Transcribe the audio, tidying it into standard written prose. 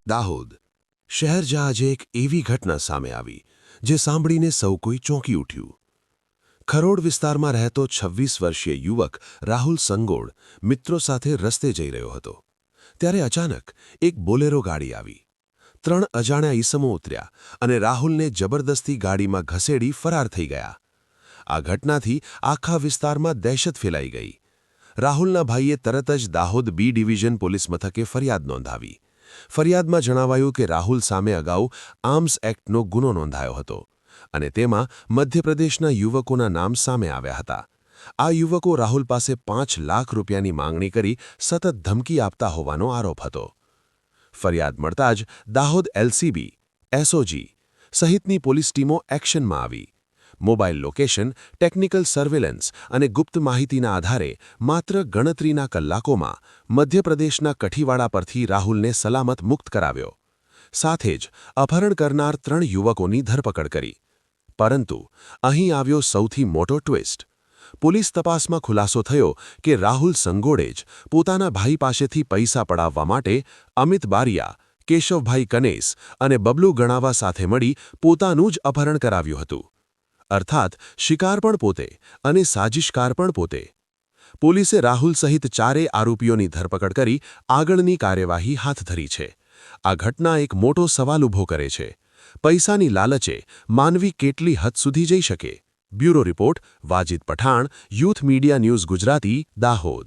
દાહોદ શહેર જ્યાં આજે એક એવી ઘટના સામે આવી જે સાંભળીને સૌ કોઈ ચોંકી ઉઠ્યું। ખરોડ વિસ્તારમાં રહેતો 26 વર્ષીય યુવક રાહુલ સંગોડ મિત્રો સાથે રસ્તે જઈ રહ્યો હતો ત્યારે અચાનક એક બોલેરો ગાડી આવી। 3 અજાણ્યા ઈસમો ઉતર્યા અને રાહુલને જબરદસ્તી ગાડીમાં ઘસેડી ફરાર થઈ ગયા। આ ઘટનાથી આખા વિસ્તારમાં દહેશત ફેલાઈ ગઈ। રાહુલના ભાઈએ તરત જ દાહોદ બી ડિવિઝન પોલીસ મથકે ફરિયાદ નોંધાવી। ફરિયાદમાં જણાવાયું કે રાહુલ સામે અગાઉ આર્મ્સ એક્ટનો ગુનો નોંધાયો હતો અને તેમાં મધ્યપ્રદેશના યુવકોના નામ સામે આવ્યા હતા। આ યુવકો રાહુલ પાસે 5 લાખ રૂપિયાની માંગણી કરી સતત ધમકી આપતા હોવાનો આરોપ હતો। ફરિયાદ મળતા જ દાહોદ એલસીબી, એસઓજી સહિતની પોલીસ ટીમો એક્શનમાં આવી। મોબાઈલ લોકેશન, ટેકનિકલ સર્વેલન્સ અને ગુપ્ત માહિતીના આધારે માત્ર ગણતરીના કલાકોમાં મધ્યપ્રદેશના કઠીવાડા પરથી રાહુલને સલામત મુક્ત કરાવ્યો। સાથે જ અપહરણ કરનાર 3 યુવકોની ધરપકડ કરી। પરંતુ અહીં આવ્યો સૌથી મોટો ટ્વિસ્ટ। પોલીસ તપાસમાં ખુલાસો થયો કે રાહુલ સંગોડે જ પોતાના ભાઈ પાસેથી પૈસા પડાવવા માટે અમિત બારિયા, કેશવભાઈ કનેસ અને બબલુ ગણાવા સાથે મળી પોતાનું જ અપહરણ કરાવ્યું હતું। અર્થાત શિકાર પણ પોતે અને સાજિશકાર પણ પોતે। પોલીસે રાહુલ સહિત 4 આરોપીઓની ધરપકડ કરી આગળની કાર્યવાહી હાથ ધરી છે। આ ઘટના એક મોટો સવાલ ઊભો કરે છે, પૈસાની લાલચે માનવી કેટલી હદ સુધી જઈ શકે? Bureau report, Wajid Pathan, youth media news Gujarati, Dahod.